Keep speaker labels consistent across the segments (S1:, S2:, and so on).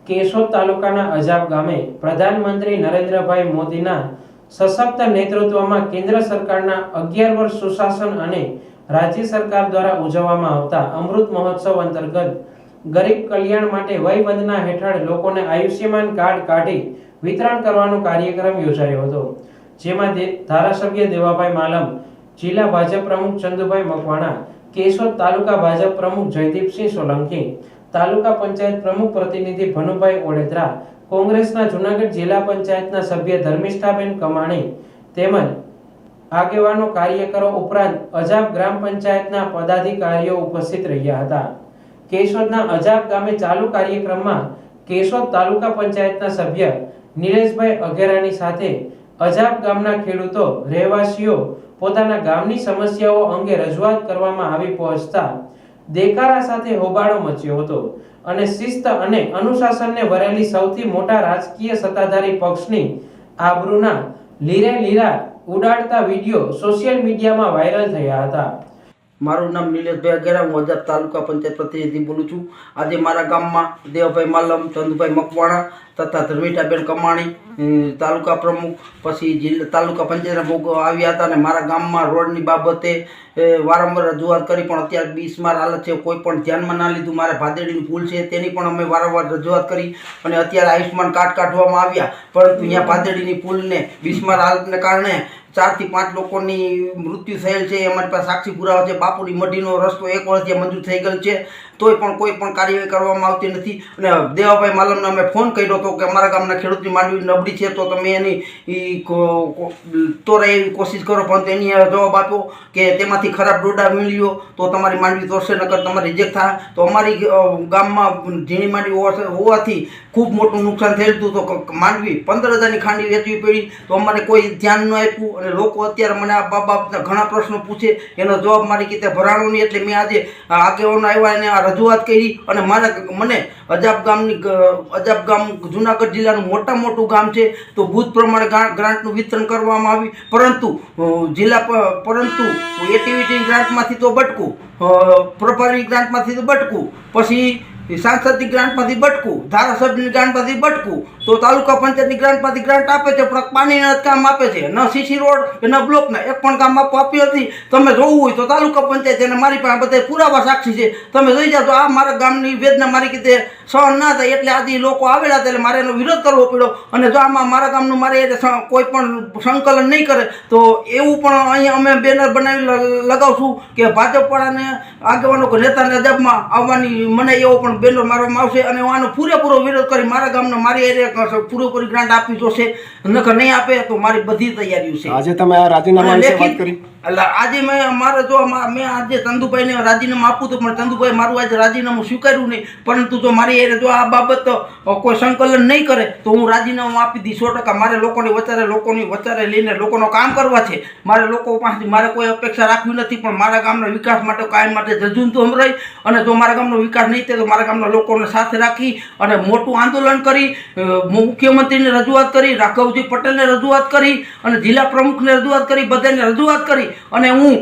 S1: કેશોદ તાલુકાના અજાબ ગામે પ્રધાનમંત્રી નરેન્દ્રભાઈ મોદીના સશક્ત નેતૃત્વમાં કેન્દ્ર સરકારના 11 વર્ષ સુશાસન અને રાજ્ય સરકાર દ્વારા ઉજવવામાં આવતા અમૃત મહોત્સવ અંતર્ગત ગરીબ કલ્યાણ માટે વય વંદના હેઠળ લોકોને આયુષ્યમાન કાર્ડ કાઢી વિતરણ કરવાનો કાર્યક્રમ યોજાયો હતો, જેમાં ધારાસભ્ય દેવાભાઈ માલમ, જિલ્લા ભાજપ પ્રમુખ ચંદુભાઈ મકવાણા, કેશોદ તાલુકા ભાજપ પ્રમુખ જયદીપસિંહ સોલંકી, તાલુકા પંચાયત પ્રમુખ પ્રતિનિધિ ભનુભાઈ ઓડેદરા, કોંગ્રેસના જૂનાગઢ જિલ્લા પંચાયતના સભ્ય ધર્મિષ્ઠાબેન કમાણી તેમજ આગેવાનો કાર્યકરો ઉપરાંત અજાબ ગ્રામ પંચાયતના પદાધિકારીઓ ઉપસ્થિત રહ્યા હતા। કેશોદના અજાબ ગામે ચાલુ કાર્યક્રમમાં કેશોદ તાલુકા પંચાયતના સભ્ય નિલેશભાઈ અઘેરાની સાથે અજાબ ગામના ખેડૂતો રહેવાસીઓ પોતાના ગામની સમસ્યાઓ અંગે રજૂઆત કરવામાં આવી પહોંચતા દેકારા સાથે હોબાળો મચ્યો હતો અને શિસ્ત અને અનુશાસનને વરેલી સૌથી મોટા રાજકીય સત્તાધારી પક્ષની આબરૂના લીરે લીરા ઉડાડતા વિડીયો સોશિયલ મીડિયામાં વાયરલ થયા હતા।
S2: મારું નામ નિલેશભાઈ અઘેરા, હું અજાબ તાલુકા પંચાયત પ્રતિનિધિ બોલું છું। આજે મારા ગામમાં દેવભાઈ માલમ, ચંદુભાઈ મકવાણા તથા ધર્મિષ્ઠાબેન કમાણી તાલુકા પ્રમુખ પછી તાલુકા પંચાયતના પ્રમુખ આવ્યા હતા અને મારા ગામમાં રોડની બાબતે વારંવાર રજૂઆત કરી, પણ અત્યારે બિસ્માર હાલત છે, કોઈ પણ ધ્યાનમાં ના લીધું। મારે ભાદેડીની પુલ છે તેની પણ અમે વારંવાર રજૂઆત કરી અને અત્યારે આયુષ્યમાન કાર્ડ કાઢવામાં આવ્યા, પરંતુ અહીંયા ભાદેડીની પુલને બિસ્માર હાલતને કારણે 4 થી 5 લોકોની મૃત્યુ થયેલ છે। અમારી પાસે સાક્ષી પુરાવા છે। બાપુની મઢીનો રસ્તો 1 વર્ષથી મંજૂર થઈ ગયેલ છે, તોય પણ કોઈ પણ કાર્યવાહી કરવામાં આવતી નથી। અને દેવાભાઈ માલમને અમે ફોન કર્યો હતો કે અમારા ગામના ખેડૂતની માંડવી નબળી છે તો તમે એની તોરે એવી કોશિશ કરો, પરંતુ એની જવાબ આપ્યો કે તેમાંથી ખરાબ ડોડા મળ્યો તો તમારી માંડવી તોડશે, નકર તમારી રિજેક્ટ થાય। તો અમારી ગામમાં ઝીણી માંડવી હોવાથી ખૂબ મોટું નુકસાન થયેલું હતું, તો માંડવી 15,000ની ખાંડી વેચવી પડી, તો અમારે કોઈ ધ્યાન ન આપ્યું અને લોકો અત્યારે મને આ બાબતના ઘણા પ્રશ્નો પૂછે, એનો જવાબ મારી રીતે ભરાણો નહીં। એટલે મેં આજે આગેવાનો આવ્યા એને આ રજૂઆત કરી અને મને અજાબ ગામ જૂનાગઢ જિલ્લાનું મોટું ગામ છે, તો બુથ પ્રમાણે ગ્રાન્ટનું વિતરણ કરવામાં આવી, પરંતુ એટીવીટી ગ્રાન્ટમાંથી તો બટકું, પ્રભારી ગ્રાન્ટમાંથી તો બટકું, પછી સાંસદની ગ્રાન્ટમાંથી બટકું, ધારાસભ્યની ગ્રાન્ટમાંથી બટકું, તો તાલુકા પંચાયતની ગ્રાન્ટમાંથી ગ્રાન્ટ આપે છે પણ પાણીના કામ આપે છે, ન સીસી રોડ કે ન બ્લોકના એક પણ કામ આપ્યું નથી। તમે જોવું હોય તો તાલુકા પંચાયત અને મારી પાસે બધા પુરાવા સાક્ષી છે, તમે જોઈ જાઓ તો આ મારા ગામની વેદના મારી રીતે સહન ના થાય, એટલે આજે લોકો આવેલા હતા એટલે મારે એનો વિરોધ કરવો પડ્યો। અને જો આમાં મારા ગામનું મારે કોઈ પણ સંકલન નહીં કરે તો એવું પણ અહીંયા અમે બેનર બનાવી લગાવશું કે ભાજપવાળાને આગેવાનો નેતાને અજાબમાં આવવાની મને એવો પણ બેનર મારવામાં આવશે અને હું આનો પૂરેપૂરો વિરોધ કરી મારા ગામનો મારી એરિયા પૂરેપૂરી ગ્રાન્ટ આપવી જોશે, નકર નહીં આપે તો મારી બધી તૈયારીઓ છે।
S3: આજે તમે આ રાજીનામા વિશે વાત કરી?
S2: એટલે આજે મેં આજે ચંદુભાઈને રાજીનામું આપવું હતું, પણ ચંદુભાઈ મારું આજે રાજીનામું સ્વીકાર્યું નહીં, પરંતુ જો મારી એરિયા જો આ બાબત કોઈ સંકલન નહીં કરે તો હું રાજીનામું આપી દઈશ 100%। મારે લોકોની વચારે લઈને લોકોનો કામ કરવા છે, મારે લોકો પાસેથી મારે કોઈ અપેક્ષા રાખવી નથી, પણ મારા ગામના વિકાસ માટે કાયમ માટે ઝઝૂમતું રહી અને જો મારા ગામનો વિકાસ નહીં થાય તો મારા ગામના લોકોને સાથે રાખી અને મોટું આંદોલન કરી, મુખ્યમંત્રીને રજૂઆત કરી, રાઘવજી પટેલને રજૂઆત કરી અને જિલ્લા પ્રમુખને રજૂઆત કરી, બધાને રજૂઆત કરી અને હું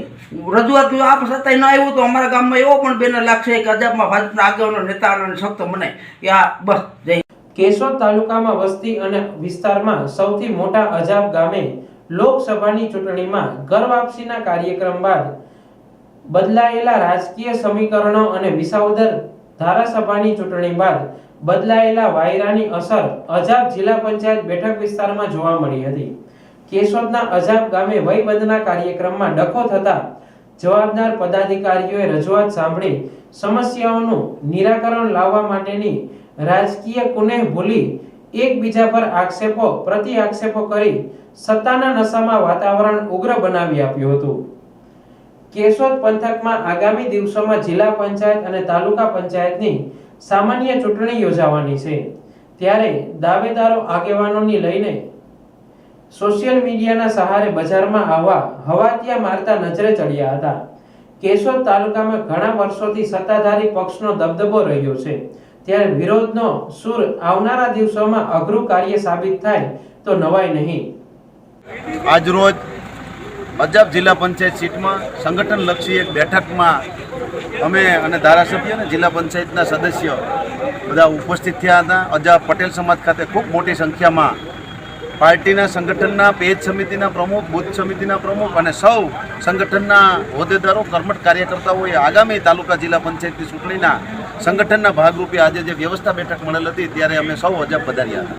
S2: રજૂઆત આ છતાંય ન આવ્યું તો અમારા ગામમાં એવો પણ બેનર લાગશે કે અજાબમાં ભાજપના આગેવાનો નેતા અને સખ્ત બનાય। બસ જય।
S1: કેશોદ તાલુકામાં વસ્તી અને વિસ્તારમાં સૌથી મોટા અજાબ ગામે લોકસભાની ચૂંટણીમાં ઘર વાપસીના કાર્યક્રમ બાદ બદલાયેલા રાજકીય સમીકરણો અને વિસાવદર ધારાસભાની ચૂંટણી બાદ બદલાયેલા વાયરાની અસર અજાબ જિલ્લા પંચાયત બેઠક વિસ્તારમાં જોવા મળી હતી। કેશોદના અજાબ ગામે વયવંદના કાર્યક્રમમાં ડખો થતા જવાબદાર પદાધિકારીઓએ રજૂઆત સાંભળી સમસ્યાઓનું નિરાકરણ લાવવા માટેની રાજકીય કુનેહ ભૂલી એકબીજા પર પ્રતિ આક્ષેપો કરી સત્તાના નશામાં વાતાવરણ ઉગ્ર બનાવી આપ્યું હતું। કેશોદ પંથકમાં આગામી દિવસોમાં જિલ્લા પંચાયત અને તાલુકા પંચાયતની સામાન્ય ચૂંટણી યોજાવાની છે, ત્યારે દાવેદારો આગેવાનોની લઈને સોશિયલ મીડિયાના સહારે બજારમાં હવાતિયા મારતા નજરે ચડ્યા હતા। કેશોદ તાલુકામાં ઘણા વર્ષોથી સત્તાધારી પક્ષનો દબદબો રહ્યો છે, ત્યારે વિરોધનો સૂર આવનારા દિવસોમાં અઘરું કાર્ય સાબિત થાય તો નવાય નહીં।
S4: આજ રોજ અજાબ જિલ્લા પંચાયત સીટમાં સંગઠનલક્ષી એક બેઠકમાં અમે અને ધારાસભ્ય અને જિલ્લા પંચાયતના સદસ્ય બધા ઉપસ્થિત થયા હતા. અજાબ પટેલ સમાજ ખાતે ખૂબ મોટી સંખ્યામાં પાર્ટીના સંગઠનના પેજ સમિતિના પ્રમુખ, બુથ સમિતિના પ્રમુખ અને સૌ સંગઠનના હોદ્દેદારો, કર્મઠ કાર્યકર્તાઓએ આગામી તાલુકા જિલ્લા પંચાયતની ચૂંટણીના સંગઠનના ભાગરૂપે આજે જે વ્યવસ્થા બેઠક મળેલ હતી ત્યારે અમે સૌ અજાબ પધાર્યા હતા.